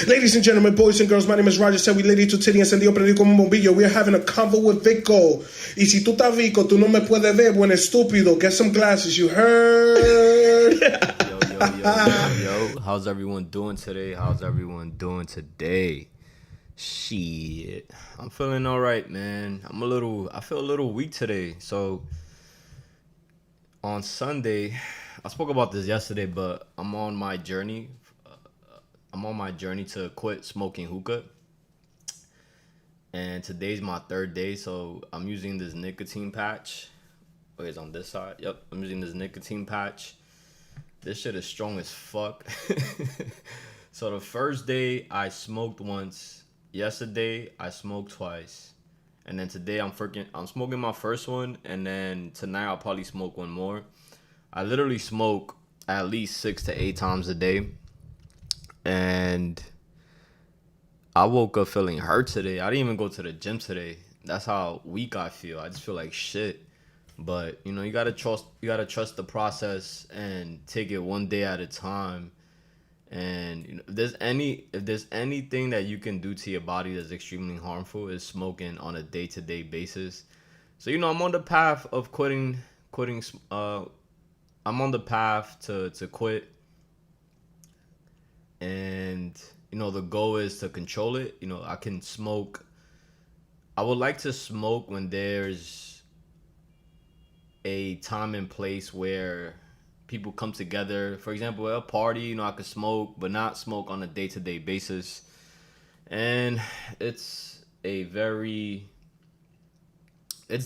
Ladies and gentlemen, boys and girls, my name is Roger. Said we lady to titty encendido prendido como un bombillo. We are having a convo with Vico. Y si tú estás Vico, tú no me puedes ver, buen estúpido. Get some glasses, you heard? Yo. How's everyone doing today? Shit. I'm feeling all right, man. I feel a little weak today. So on Sunday, I spoke about this yesterday, but I'm on my journey to quit smoking hookah. And today's my third day, so I'm using this nicotine patch. Okay, it's on this side. Yep, I'm using this nicotine patch. This shit is strong as fuck. So the first day I smoked once. Yesterday I smoked twice. And then today I'm smoking my first one, and then tonight I'll probably smoke one more. I literally smoke at least 6 to 8 times a day. And I woke up feeling hurt today. I didn't even go to the gym today. That's how weak I feel. I just feel like shit. But you gotta trust the process and take it one day at a time. And if there's anything that you can do to your body that's extremely harmful, is smoking on a day-to-day basis. So I'm on the path of quitting. I'm on the path to quit. And the goal is to control it. I can smoke. I would like to smoke when there's a time and place where people come together. For example, at a party, I could smoke, but not smoke on a day-to-day basis. And it's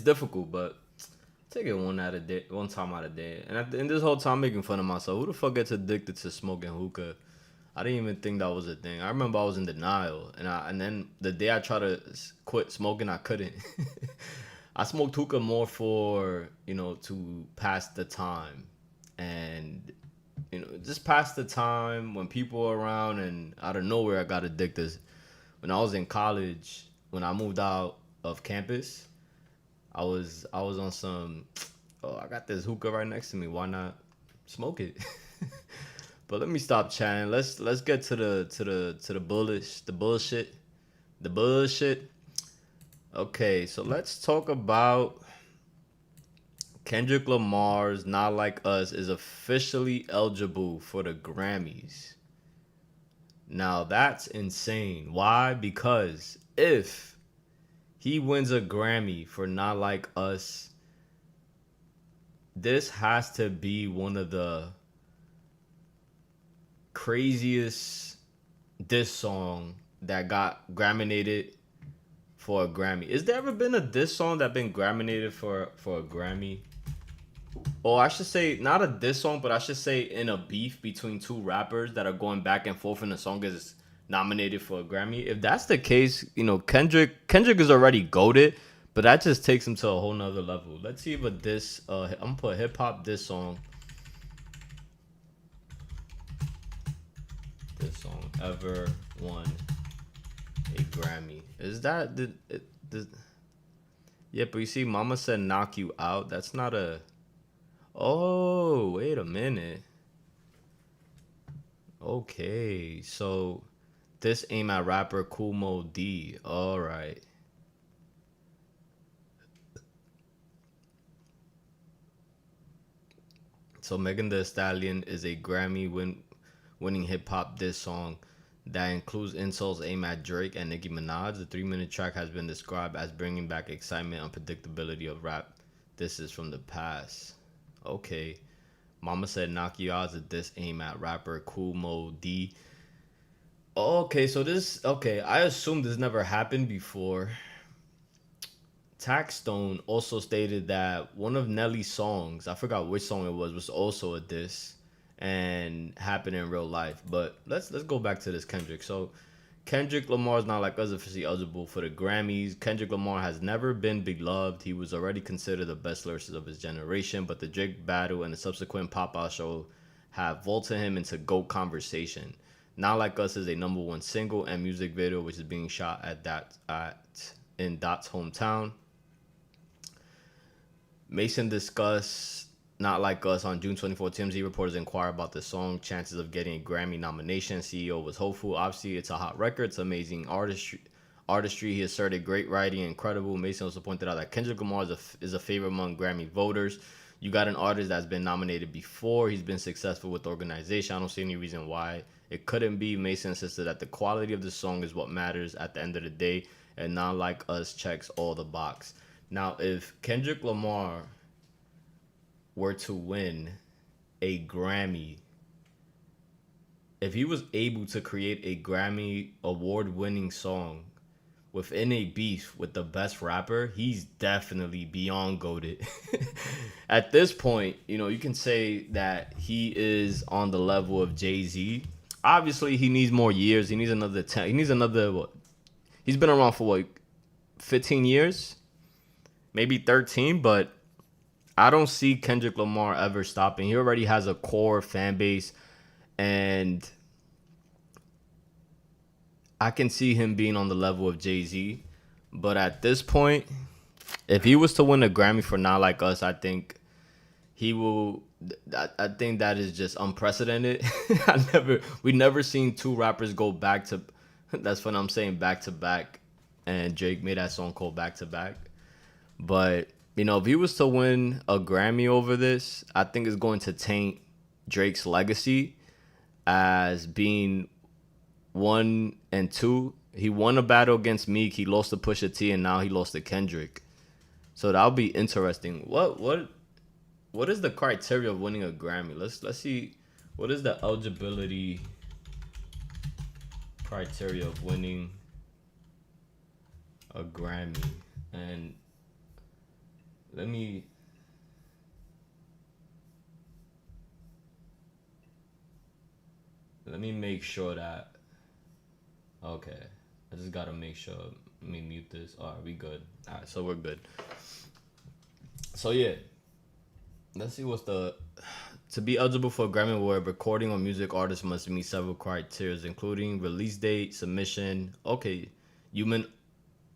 difficult, but take it one time out a day. And this whole time making fun of myself. Who the fuck gets addicted to smoking hookah? I didn't even think that was a thing. I remember I was in denial, and then the day I tried to quit smoking, I couldn't. I smoked hookah more for to pass the time, and just pass the time when people are around. And out of nowhere, I got addicted. When I was in college, when I moved out of campus, I was on some. Oh, I got this hookah right next to me. Why not smoke it? But let me stop chatting. Let's get to the bullshit. Okay, so let's talk about Kendrick Lamar's Not Like Us is officially eligible for the Grammys. Now that's insane. Why? Because if he wins a Grammy for Not Like Us, this has to be one of the craziest diss song that got Graminated for a Grammy. Is there ever been a diss song that been Graminated for a Grammy? Or I should say, not a diss song, but I should say in a beef between two rappers that are going back and forth, and the song is nominated for a Grammy. If that's the case, Kendrick is already goated, but that just takes him to a whole nother level. Let's see if I'm gonna put a hip hop diss song. This song ever won a Grammy. Is that yeah, but you see, Mama Said Knock You Out. That's not a. Oh, wait a minute. Okay, so this aim at rapper Cool Mo D. All right. So Megan Thee Stallion is a Grammy winning hip-hop diss song that includes insults aimed at Drake and Nicki Minaj. The 3-minute track has been described as bringing back excitement and predictability of rap. This is from the past. Okay. Mama Said Knock You Out is a diss aimed at rapper Cool Mo D. Okay, I assume this never happened before. Taxstone also stated that one of Nelly's songs, I forgot which song it was also a diss and happened in real life. But let's go back to this Kendrick. So Kendrick Lamar's Not Like Us officially eligible for the Grammys. Kendrick Lamar has never been beloved. He was already considered the best lyricist of his generation, but the Drake battle and the subsequent pop-out show have vaulted him into GOAT conversation. Not Like Us is a #1 single and music video, which is being shot in Dot's hometown. Mason discussed Not Like Us on June 24th, TMZ reporters inquired about the song, chances of getting a Grammy nomination. CEO was hopeful. Obviously, it's a hot record. It's amazing artistry. He asserted great writing, incredible. Mason also pointed out that Kendrick Lamar is a favorite among Grammy voters. You got an artist that's been nominated before. He's been successful with the organization. I don't see any reason why it couldn't be. Mason insisted that the quality of the song is what matters at the end of the day, and Not Like Us checks all the box. Now, if Kendrick Lamar were to win a Grammy, if he was able to create a Grammy award-winning song within a beef with the best rapper, he's definitely beyond goated. At this point, you can say that he is on the level of Jay-Z. Obviously, he needs more years. He needs another 10. He needs another, what? He's been around for, 15 years? Maybe 13, but I don't see Kendrick Lamar ever stopping. He already has a core fan base, and I can see him being on the level of Jay-Z. But at this point, if he was to win a Grammy for Not Like Us, I think he will. I think that is just unprecedented. We never seen two rappers go back to. That's what I'm saying, back to back. And Drake made that song called Back to Back. But if he was to win a Grammy over this, I think it's going to taint Drake's legacy as being 1 and 2. He won a battle against Meek. He lost to Pusha T, and now he lost to Kendrick. So that'll be interesting. What is the criteria of winning a Grammy? Let's see. What is the eligibility criteria of winning a Grammy? And let me make sure that. Okay, I just gotta make sure. Let me mute this. All right, we good. All right, so we're good. So yeah, let's see what's the. To be eligible for a Grammy Award, recording or music artist must meet several criteria, including release date, submission. Okay, human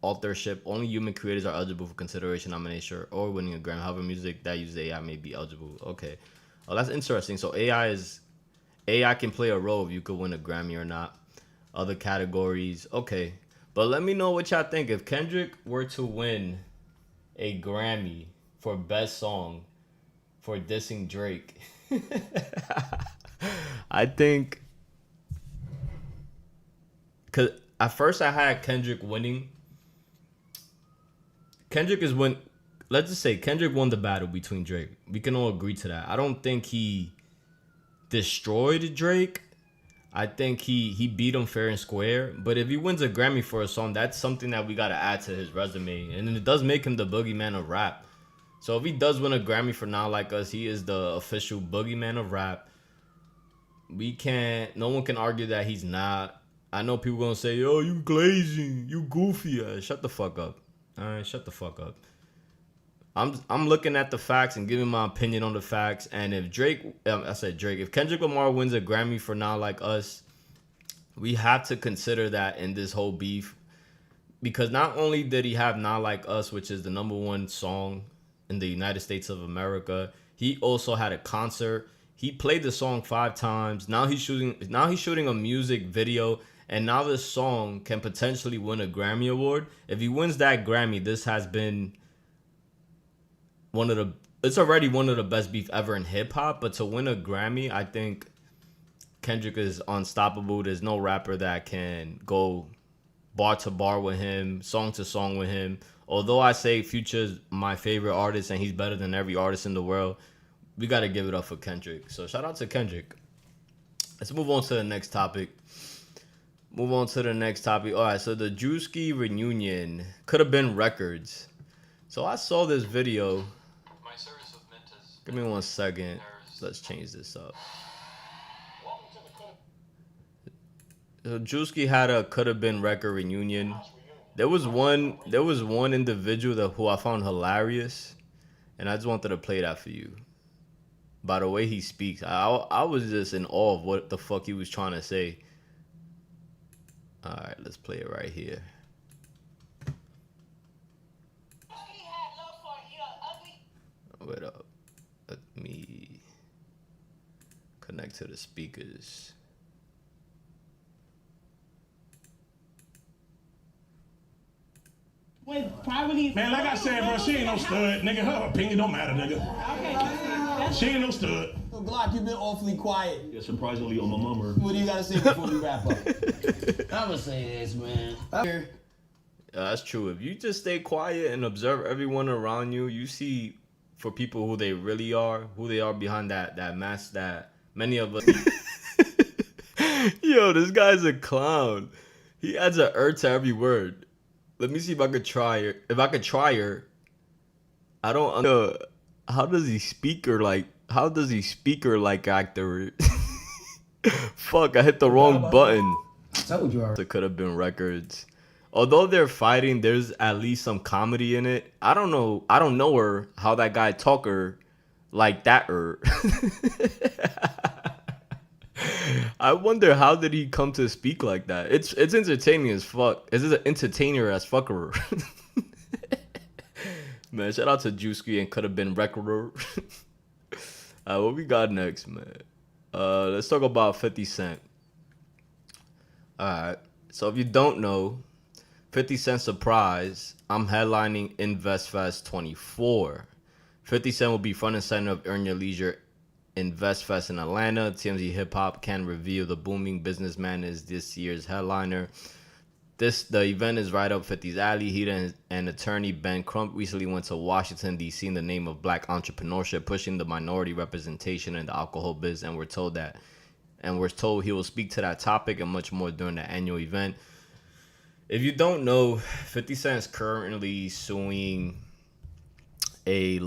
authorship. Only human creators are eligible for consideration, nomination, or winning a Grammy. However, music that uses AI may be eligible. Okay, oh, that's interesting. So AI can play a role if you could win a Grammy or not. Other categories, okay. But let me know what y'all think. If Kendrick were to win a Grammy for best song for dissing Drake, I think, because at first I had Kendrick winning. Let's just say Kendrick won the battle between Drake. We can all agree to that. I don't think he destroyed Drake. I think he beat him fair and square. But if he wins a Grammy for a song, that's something that we got to add to his resume. And it does make him the boogeyman of rap. So if he does win a Grammy for Not Like Us, he is the official boogeyman of rap. No one can argue that he's not. I know people going to say, yo, you glazing, you goofy. Shut the fuck up. All right, shut the fuck up. I'm looking at the facts and giving my opinion on the facts. And if if Kendrick Lamar wins a Grammy for Not Like Us, we have to consider that in this whole beef. Because not only did he have Not Like Us, which is the #1 song in the United States of America, he also had a concert. He played the song 5 times. Now he's shooting a music video. And now this song can potentially win a Grammy Award. If he wins that Grammy, this has been it's already one of the best beef ever in hip hop, but to win a Grammy, I think Kendrick is unstoppable. There's no rapper that can go bar to bar with him, song to song with him. Although I say Future's my favorite artist and he's better than every artist in the world, we got to give it up for Kendrick. So shout out to Kendrick. Let's move on to the next topic. All right, so the Druski Reunion could have been records. So I saw this video. Give me 1 second. Let's change this up. So Druski had a could have been record reunion. There was one individual who I found hilarious, and I just wanted to play that for you. By the way he speaks, I was just in awe of what the fuck he was trying to say. All right, let's play it right here. Wait up. Let me connect to the speakers. Man, like I said, bro, she ain't no stud, nigga. Her opinion don't matter, nigga. Okay. She ain't no stud. Glock, you've been awfully quiet. Yeah, surprisingly on my mama. What do you gotta say before we wrap up? I'ma say this, man. That's true. If you just stay quiet and observe everyone around you, you see for people who they really are, who they are behind that mask that many of us. Yo, this guy's a clown. He adds an to every word. Let me see if I could try her. If I could try her, I don't know. How does he speak her like? How does he speak her like actor? Fuck, I hit the wrong button. I told you already. It could have been records. Although they're fighting, there's at least some comedy in it. I don't know her, how that guy talk her like that her. I wonder how did he come to speak like that? It's entertaining as fuck. It's an entertainer as fucker. Man, shout out to Druski and could have been record. What we got next, man? Let's talk about 50 Cent. Alright. So if you don't know, 50 Cent surprise, I'm headlining InvestFest 24. 50 Cent will be front and center of Earn Your Leisure InvestFest in Atlanta. TMZ Hip Hop can reveal the booming businessman is this year's headliner. The event is right up 50's alley. He and attorney Ben Crump recently went to Washington, D.C. in the name of black entrepreneurship, pushing the minority representation in the alcohol biz, and we're told he will speak to that topic and much more during the annual event. If you don't know, 50 Cent is currently suing a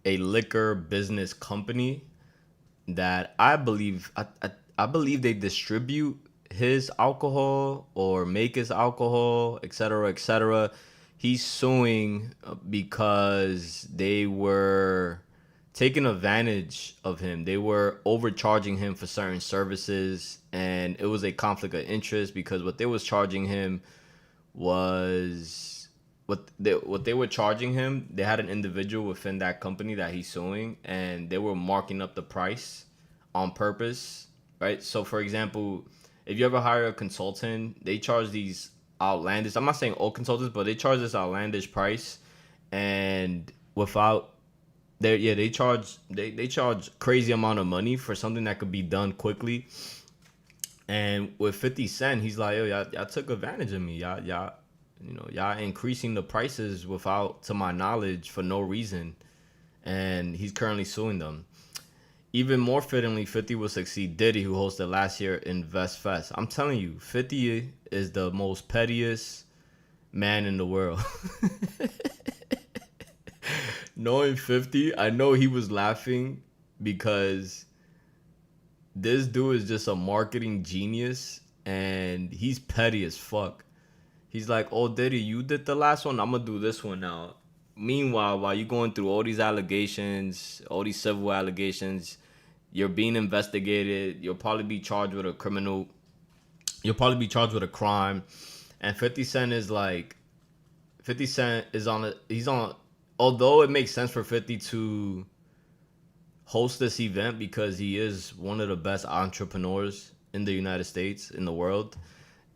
liquor business company that I believe they distribute his alcohol or make his alcohol, etc., etc. He's suing because they were taking advantage of him. They were overcharging him for certain services, and it was a conflict of interest because what they was charging him was what they were charging him. They had an individual within that company that he's suing, and they were marking up the price on purpose, right? So, for example, if you ever hire a consultant, they charge these outlandish. I'm not saying all consultants, but they charge this outlandish price, and without they charge crazy amount of money for something that could be done quickly. And with 50 Cent, he's like, yo, y'all took advantage of me. Y'all increasing the prices without, to my knowledge, for no reason. And he's currently suing them. Even more fittingly, 50 will succeed Diddy, who hosted last year InvestFest. I'm telling you, 50 is the most pettiest man in the world. Knowing 50, I know he was laughing because this dude is just a marketing genius and he's petty as fuck. He's like, oh, Diddy, you did the last one, I'm gonna do this one now. Meanwhile, while you're going through all these allegations, all these civil allegations, you're being investigated, you'll probably be charged with a crime. And 50 Cent is like, 50 Cent is although it makes sense for 50 to host this event because he is one of the best entrepreneurs in the United States, in the world.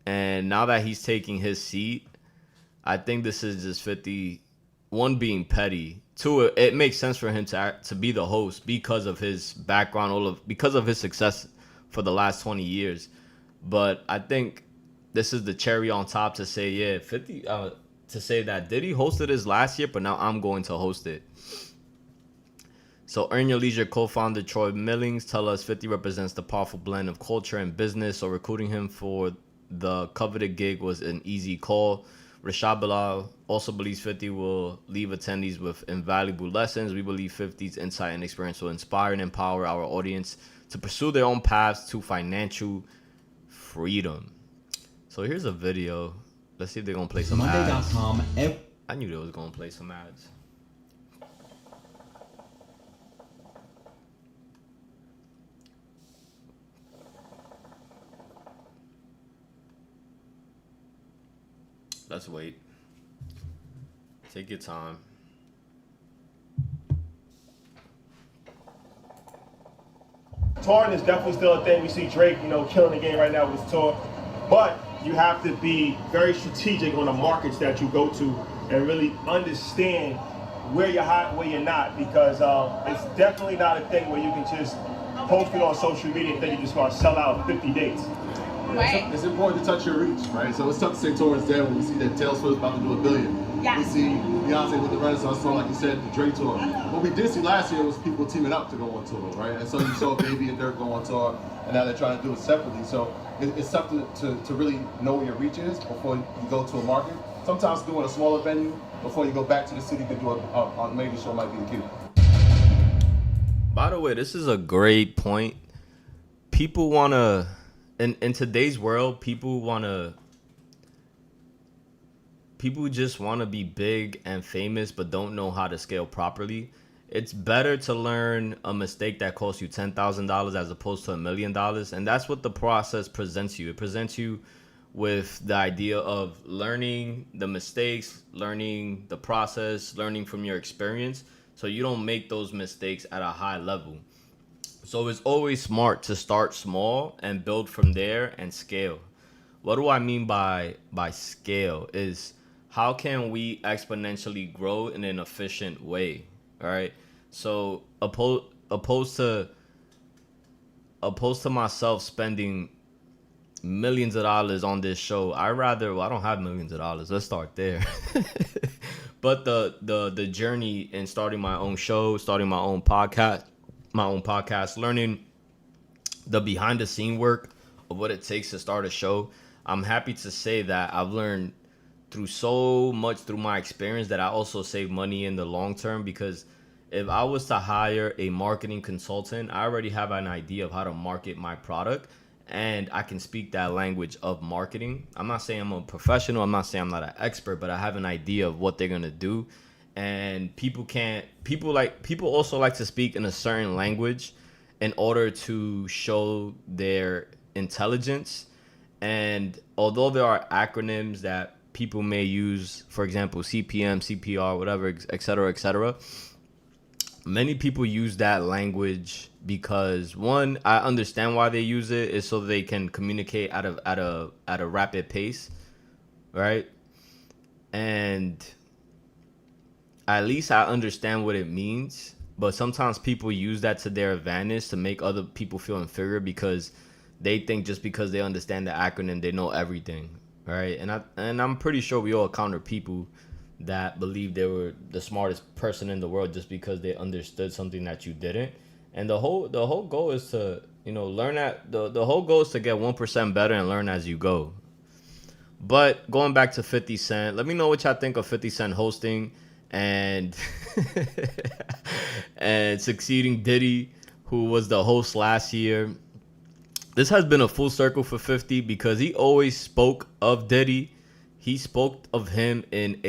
And now that he's taking his seat, I think this is just 50, one, being petty. Two, it makes sense for him to be the host because of his background, because of his success for the last 20 years. But I think this is the cherry on top to say, yeah, 50, to say that Diddy hosted his last year, but now I'm going to host it. So Earn Your Leisure co-founder Troy Millings tell us 50 represents the powerful blend of culture and business, so recruiting him for the coveted gig was an easy call. Rashad Bilal also believes 50 will leave attendees with invaluable lessons. We believe 50's insight and experience will inspire and empower our audience to pursue their own paths to financial freedom. So here's a video. Let's see if they're going to play some ads. I knew they was going to play some ads. Let's wait. Take your time. touring is definitely still a thing. We see Drake, killing the game right now with his tour. But you have to be very strategic on the markets that you go to and really understand where you're hot, where you're not, because it's definitely not a thing where you can just post it on social media and then you just going to sell out 50 dates. Right. It's important to touch your reach, right? So it's tough to say towards there when we see that Taylor Swift's about to do $1 billion. Yeah. We see Beyonce with the Renaissance tour, like you said, the Drake tour. What we did see last year was people teaming up to go on tour, right? And so you saw Baby and Dirk go on tour, and now they're trying to do it separately. So it's tough to really know where your reach is before you go to a market. Sometimes doing a smaller venue before you go back to the city to do a major show might be the key. By the way, this is a great point. People want to, in today's world, people just want to be big and famous but don't know how to scale properly. It's better to learn a mistake that costs you $10,000 as opposed to $1 million. And that's what the process presents you. It presents you with the idea of learning the mistakes, learning the process, learning from your experience, so you don't make those mistakes at a high level. So it's always smart to start small and build from there and scale. What do I mean by scale is how can we exponentially grow in an efficient way, all right? So opposed to myself spending millions of dollars on this show, I don't have millions of dollars. Let's start there. But the journey in starting my own show, starting my own podcast, learning the behind the scene work of what it takes to start a show, I'm happy to say that I've learned through so much through my experience that I also save money in the long term, because if I was to hire a marketing consultant, I already have an idea of how to market my product, and I can speak that language of marketing. I'm not saying I'm a professional. I'm not saying I'm not an expert, but I have an idea of what they're going to do. And people also like to speak in a certain language in order to show their intelligence. And although there are acronyms that people may use, for example, CPM, CPR, whatever, et cetera, many people use that language because, one, I understand why they use it, is so they can communicate at a rapid pace, right? And at least I understand what it means, but sometimes people use that to their advantage to make other people feel inferior because they think just because they understand the acronym, they know everything, right? And I'm pretty sure we all encounter people that believe they were the smartest person in the world just because they understood something that you didn't. And the whole goal is to, learn that the whole goal is to get 1% better and learn as you go. But going back to 50 Cent, let me know what y'all think of 50 Cent hosting and and succeeding Diddy, who was the host last year. This has been a full circle for 50 because he always spoke of Diddy. He spoke of him in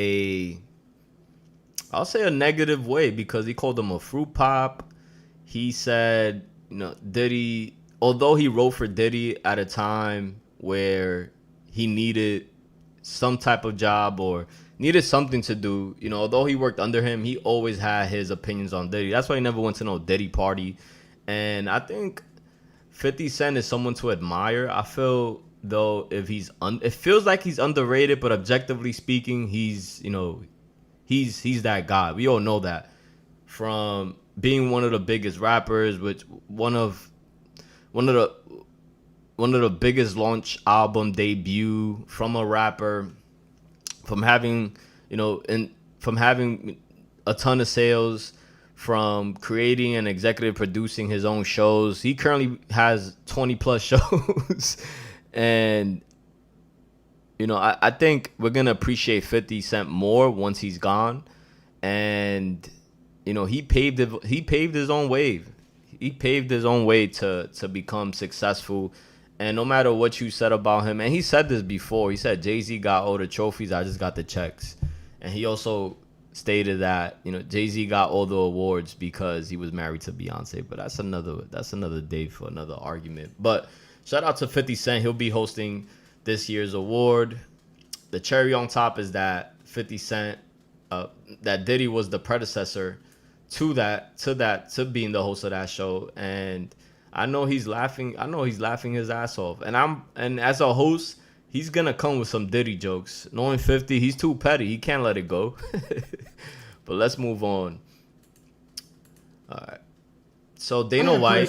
I'll say a negative way, because he called him a fruit pop. He said, Diddy, although he wrote for Diddy at a time where he needed some type of job or needed something to do, although he worked under him, he always had his opinions on Diddy. That's why he never went to no Diddy party. And I think 50 Cent is someone to admire. I feel, though, if it feels like he's underrated, but objectively speaking, he's that guy. We all know that from being one of the biggest rappers, which one of the biggest launch album debut from a rapper, from having a ton of sales, from creating and executive producing his own shows. He currently has 20 plus shows. And I think we're gonna appreciate 50 Cent more once he's gone. And he paved his own wave. He paved his own way to become successful. And no matter what you said about him, and he said this before, he said Jay-Z got all the trophies, I just got the checks. And he also stated that Jay-Z got all the awards because he was married to Beyonce. But that's another day for another argument. But shout out to 50 Cent. He'll be hosting this year's award. The cherry on top is that 50 Cent, that Diddy was the predecessor to being the host of that show. And I know he's laughing. I know he's laughing his ass off. And as a host, he's gonna come with some Diddy jokes. Knowing 50, he's too petty. He can't let it go. But let's move on. All right. So Dana White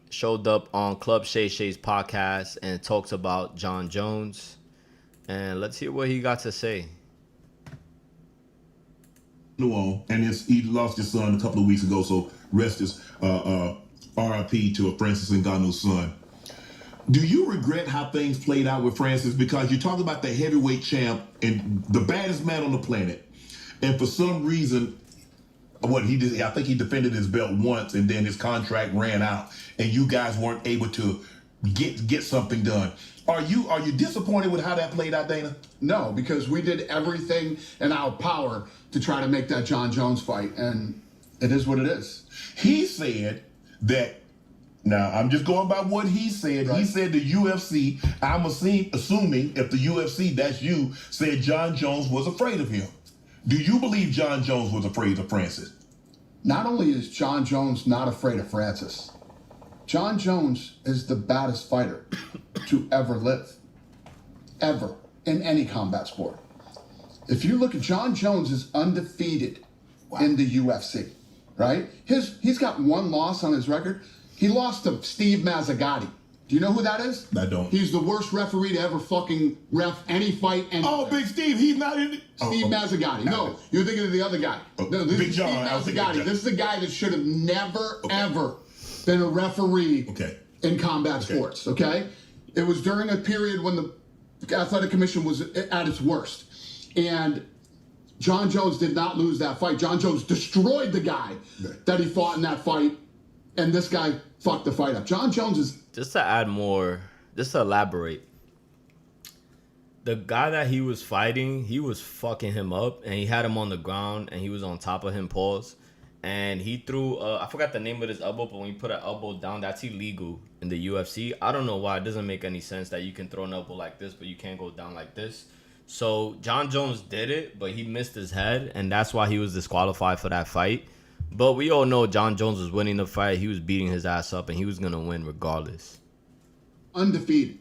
showed up on Club Shay Shay's podcast and talks about John Jones. And let's hear what he got to say. And he lost his son a couple of weeks ago, so rest his RIP to Francis Ngannou's son. Do you regret how things played out with Francis? Because you talk about the heavyweight champ and the baddest man on the planet, and for some reason, I think he defended his belt once, and then his contract ran out, and you guys weren't able to get something done. Are you disappointed with how that played out, Dana? No, because we did everything in our power to try to make that John Jones fight, and it is what it is. He said that. Now, I'm just going by what he said. Right. He said the UFC, I'm assuming if the UFC, that's you, said John Jones was afraid of him. Do you believe John Jones was afraid of Francis? Not only is John Jones not afraid of Francis, John Jones is the baddest fighter to ever live. Ever. In any combat sport. If you look at John Jones is undefeated in the UFC, right? He's got one loss on his record. He lost to Steve Mazzagatti. Do you know who that is? I don't. He's the worst referee to ever fucking ref any fight. Oh, Big Steve, he's not in it. Steve Mazzagatti. No, you're thinking of the other guy. No, this Big is John. Steve Mazzagatti. This is the guy that should have never, ever been a referee in combat sports, okay? It was during a period when the Athletic Commission was at its worst. And John Jones did not lose that fight. John Jones destroyed the guy that he fought in that fight. And this guy fucked the fight up. John Jones is... Just to add more, just to elaborate. The guy that he was fighting, he was fucking him up. And he had him on the ground. And he was on top of him, pause. And he threw... I forgot the name of his elbow. But when you put an elbow down, that's illegal in the UFC. I don't know why. It doesn't make any sense that you can throw an elbow like this. But you can't go down like this. So John Jones did it. But he missed his head. And that's why he was disqualified for that fight. But we all know John Jones was winning the fight. He was beating his ass up, and he was going to win regardless. Undefeated.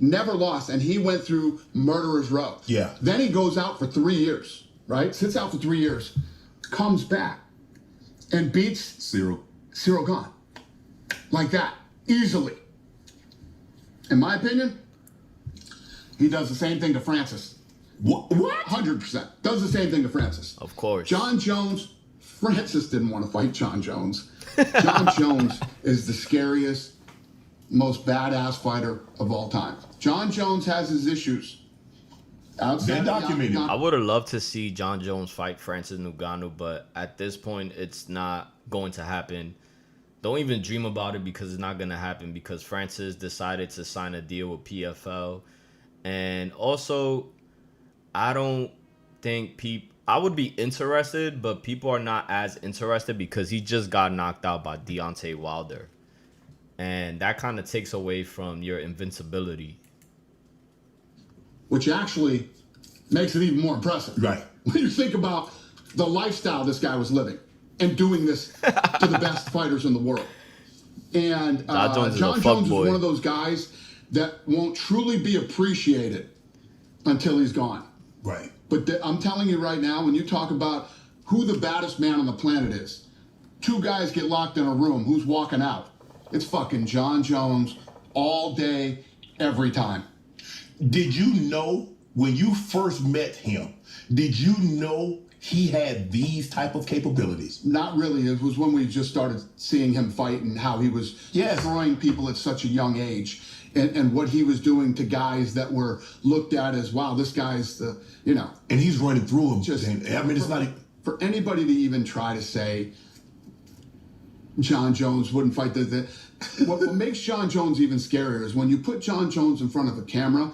Never lost, and he went through murderer's row. Yeah. Then he goes out for 3 years, right? Sits out for 3 years, comes back, and beats Cyril Gane. Like that. Easily. In my opinion, he does the same thing to Francis. What? 100%. Does the same thing to Francis. Of course. John Jones... Francis didn't want to fight John Jones. John Jones is the scariest, most badass fighter of all time. John Jones has his issues. They're documented. I would have loved to see John Jones fight Francis Ngannou, but at this point, it's not going to happen. Don't even dream about it because it's not going to happen because Francis decided to sign a deal with PFL. And also, I don't think I would be interested, but people are not as interested because he just got knocked out by Deontay Wilder. And that kind of takes away from your invincibility. Which actually makes it even more impressive. Right. When you think about the lifestyle this guy was living and doing this to the best fighters in the world. And John Jones is one of those guys that won't truly be appreciated until he's gone. Right. But I'm telling you right now, when you talk about who the baddest man on the planet is, 2 guys get locked in a room, who's walking out? It's fucking John Jones all day, every time. Did you know when you first met him, did you know he had these type of capabilities? Not really. It was when we just started seeing him fight and how he was destroying people at such a young age. And what he was doing to guys that were looked at as, wow, this guy's the, you know. And he's running through them. It's not... For anybody to even try to say John Jones wouldn't fight what makes John Jones even scarier is when you put John Jones in front of a camera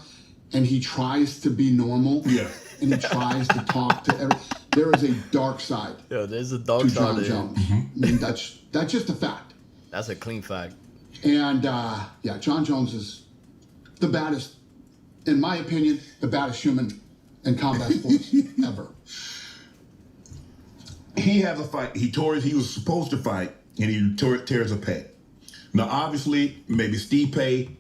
and he tries to be normal. Yeah. And he tries to talk to there is a dark side. Yeah, there's a dark side John there. Jones. I mean, that's just a fact. That's a clean fact. And, John Jones is the baddest, in my opinion, the baddest human in combat sports ever. He has a fight. He was supposed to fight, and he tears a pec. Now, obviously, maybe Stipe.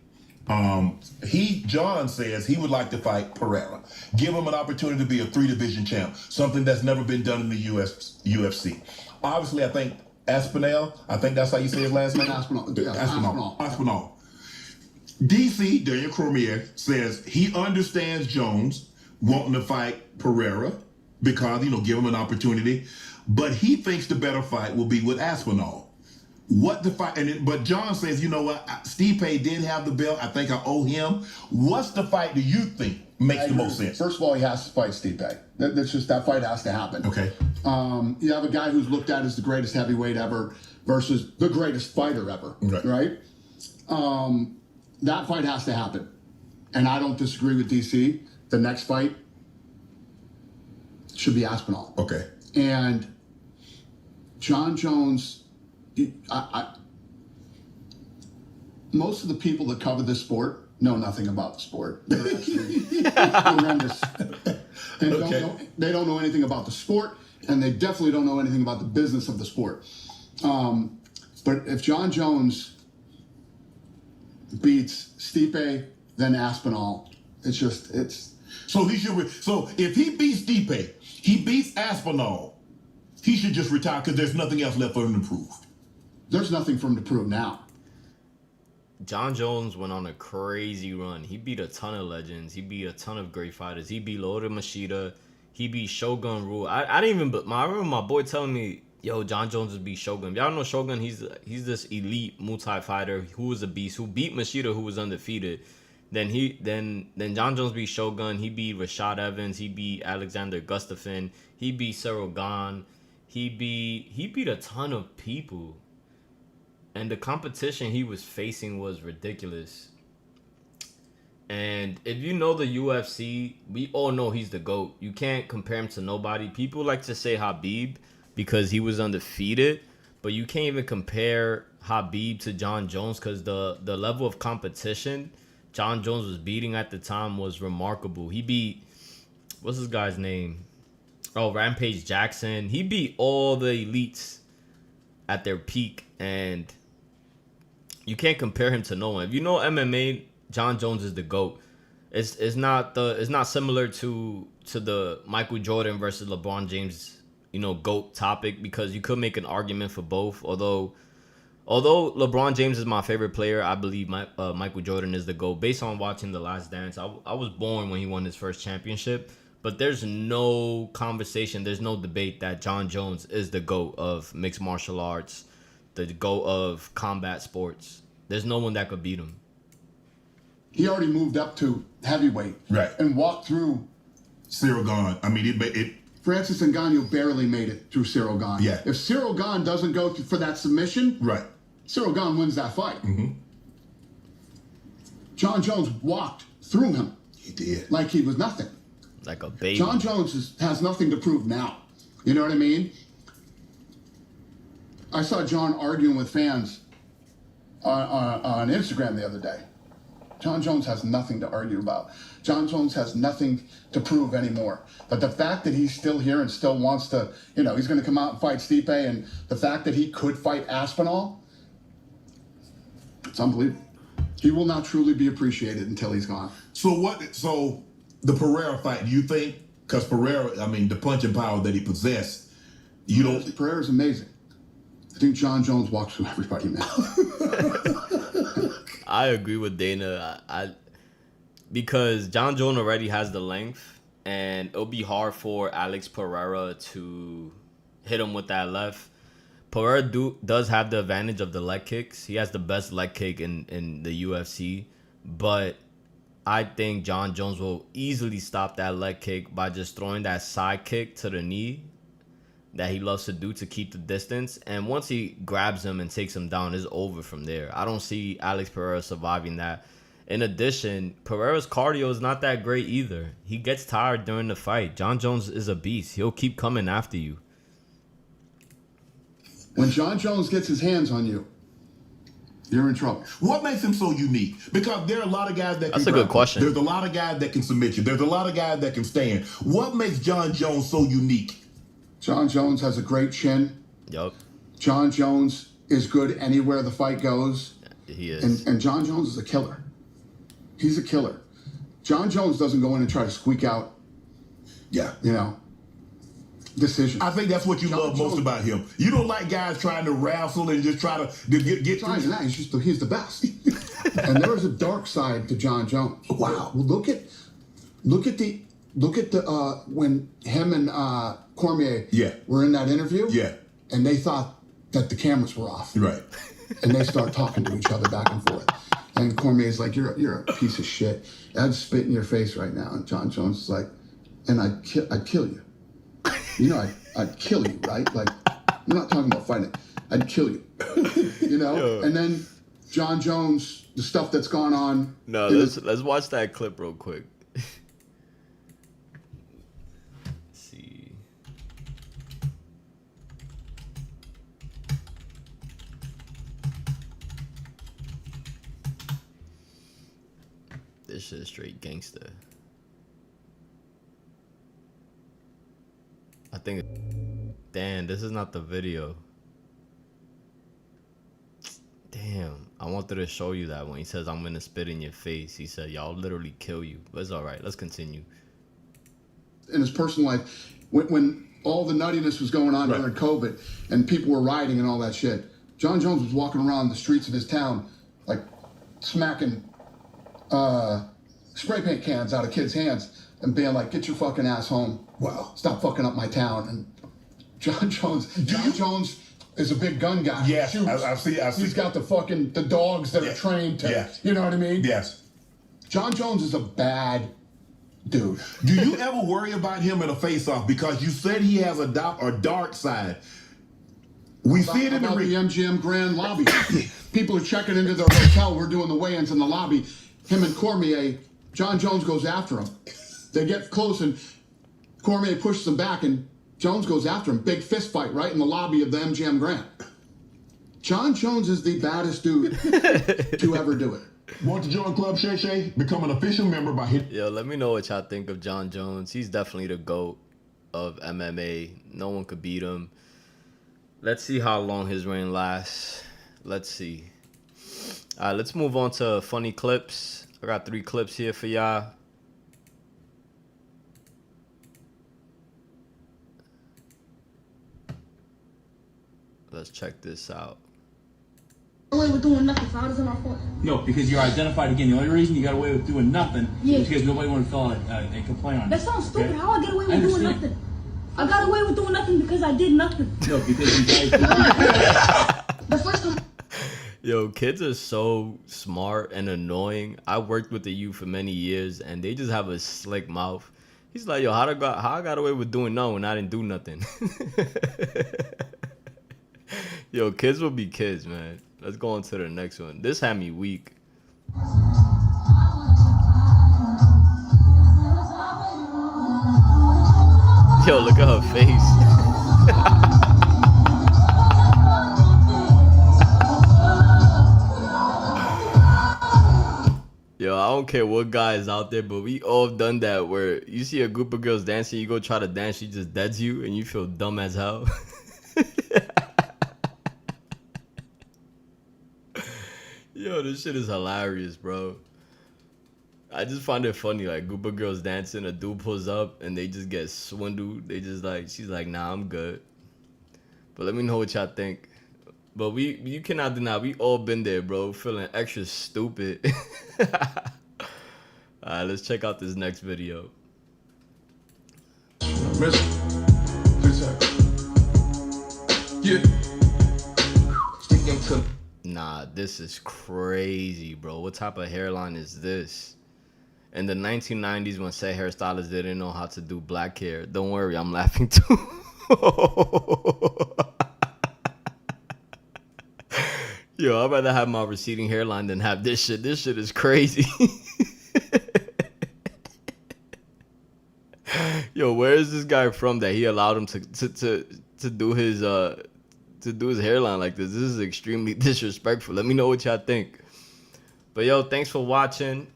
John says he would like to fight Pereira. Give him an opportunity to be a 3-division champ, something that's never been done in the UFC. Obviously, I think Aspinall, I think that's how you say his last name? Aspinall. DC, Daniel Cormier, says he understands Jones wanting to fight Pereira because, give him an opportunity, but he thinks the better fight will be with Aspinall. What the fight? But John says, you know what? Stipe did have the belt. I think I owe him. What's the fight do you think makes the most sense? First of all, he has to fight Stipe. That fight has to happen. Okay. You have a guy who's looked at as the greatest heavyweight ever versus the greatest fighter ever. Right? That fight has to happen. And I don't disagree with DC. The next fight should be Aspinall. Okay. And John Jones, most of the people that cover this sport know nothing about the sport. They're actually horrendous. They don't know anything about the sport, and they definitely don't know anything about the business of the sport. But if John Jones beats Stipe, then Aspinall, so if he beats Stipe, he beats Aspinall, he should just retire because there's nothing else left for him to prove. There's nothing for him to prove now. John Jones went on a crazy run. He beat a ton of legends. He beat a ton of great fighters. He beat Lota Machida. He beat Shogun Rule. I didn't even. But I remember my boy telling me, "Yo, John Jones would beat Shogun." Y'all know Shogun. He's this elite multi-fighter who was a beast. Who beat Machida, who was undefeated. Then John Jones beat Shogun. He beat Rashad Evans. He beat Alexander Gustafsson. He beat Cyril Gane. He beat a ton of people. And the competition he was facing was ridiculous. And if you know the UFC, we all know he's the GOAT. You can't compare him to nobody. People like to say Khabib because he was undefeated, but you can't even compare Khabib to John Jones because the level of competition John Jones was beating at the time was remarkable. He beat, what's this guy's name? Oh, Rampage Jackson. He beat all the elites at their peak, and you can't compare him to no one. If you know MMA, John Jones is the GOAT. It's not similar to the Michael Jordan versus LeBron James, GOAT topic, because you could make an argument for both. Although LeBron James is my favorite player, I believe Michael Jordan is the GOAT based on watching The Last Dance. I was born when he won his first championship, but there's no conversation, there's no debate that John Jones is the GOAT of mixed martial arts, the GOAT of combat sports. There's no one that could beat him. He already moved up to heavyweight, right, and walked through Cyril Gane. I mean, Francis Ngannou barely made it through Cyril Gane. Yeah. If Cyril Gane doesn't go for that submission, right, Cyril Gane wins that fight. Mm-hmm. John Jones walked through him. He did. Like he was nothing. Like a baby. John Jones has nothing to prove now. You know what I mean? I saw John arguing with fans on Instagram the other day. John Jones has nothing to argue about. John Jones has nothing to prove anymore. But the fact that he's still here and still wants to, he's going to come out and fight Stipe, and the fact that he could fight Aspinall, it's unbelievable. He will not truly be appreciated until he's gone. So the Pereira fight, do you think, because Pereira, I mean, the punching power that he possessed, Pereira's amazing. I think John Jones walks through everybody, man. I agree with Dana. Because John Jones already has the length, and it'll be hard for Alex Pereira to hit him with that left. Pereira does have the advantage of the leg kicks. He has the best leg kick in the UFC, but I think John Jones will easily stop that leg kick by just throwing that side kick to the knee that he loves to do to keep the distance. And once he grabs him and takes him down, it's over from there. I don't see Alex Pereira surviving that. In addition, Pereira's cardio is not that great either. He gets tired during the fight. John Jones is a beast. He'll keep coming after you. When John Jones gets his hands on you, you're in trouble. What makes him so unique? Because there are a lot of guys that can That's a good question. There's a lot of guys that can submit you. There's a lot of guys that can stand. What makes John Jones so unique? John Jones has a great chin. Yup. John Jones is good anywhere the fight goes. He is. And John Jones is a killer. He's a killer. John Jones doesn't go in and try to squeak out, Yeah. Decisions. I think that's what you love most about him. You don't like guys trying to wrestle and just try to get It's not even that. He's the best. And there is a dark side to John Jones. Wow. Look at the when him and Cormier were in that interview. Yeah. And they thought that the cameras were off. Right. And they start talking to each other back and forth. And Cormier's like, you're a piece of shit. I'd spit in your face right now. And John Jones is like, and I'd kill you. I'd kill you, right? Like, we're not talking about fighting. I'd kill you. And then John Jones, the stuff that's gone on. No, let's watch that clip real quick. Let's see. This shit is straight gangster. I think. Damn, this is not the video. Damn, I wanted to show you that when he says, I'm gonna spit in your face. He said, y'all literally kill you. But it's alright, let's continue. In his personal life, when all the nuttiness was going on during COVID and people were rioting and all that shit, John Jones was walking around the streets of his town, like smacking spray paint cans out of kids' hands and being like, get your fucking ass home. Wow. Stop fucking up my town. And John Jones is a big gun guy. Yes, I see. He's got the dogs that are trained to, you know what I mean? Yes. John Jones is a bad dude. Do you ever worry about him in a face-off? Because you said he has a dark side. We see it in the MGM Grand lobby. People are checking into their hotel. We're doing the weigh-ins in the lobby. Him and Cormier, John Jones goes after him. They get close and Cormier pushes him back and Jones goes after him. Big fist fight right in the lobby of the MGM Grand. John Jones is the baddest dude to ever do it. Want to join Club Shay Shay? Become an official member by hitting. Yo, let me know what y'all think of John Jones. He's definitely the GOAT of MMA. No one could beat him. Let's see how long his reign lasts. Let's see. All right, let's move on to funny clips. I got 3 clips here for y'all. Let's check this out. Away with doing nothing, so how does it not fault? No, because you're identified again. The only reason you got away with doing nothing is because nobody wanted to fill out a complaint on That it. sounds stupid. Okay? How I get away with doing nothing? I got away with doing nothing because I did nothing. No, because you guys. The first time. Yo, kids are so smart and annoying. I worked with the youth for many years, and they just have a slick mouth. He's like, yo, how I got away with doing no when I didn't do nothing? Yo, kids will be kids, man. Let's go on to the next one. This had me weak. Yo, look at her face. Yo, I don't care what guy is out there, but we all done that where you see a group of girls dancing, you go try to dance, she just deads you, and you feel dumb as hell. Yo, this shit is hilarious, bro. I just find it funny, like, group of girls dancing, a dude pulls up, and they just get swindled. They just like, she's like, nah, I'm good. But let me know what y'all think. But you cannot deny, we all been there, bro, feeling extra stupid. Alright, let's check out this next video. Nah, this is crazy, bro. What type of hairline is this? In the 1990s, when set hairstylists didn't know how to do black hair, don't worry, I'm laughing too. Yo, I'd rather have my receding hairline than have this shit. This shit is crazy. Yo, where is this guy from that he allowed him to do his hairline like this? This is extremely disrespectful. Let me know what y'all think. But yo, thanks for watching.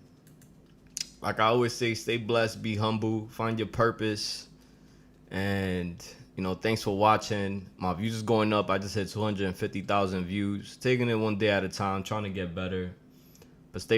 Like I always say, stay blessed, be humble, find your purpose, and You know, thanks for watching. My views is going up. I just hit 250,000 views. Taking it one day at a time, trying to get better. But stay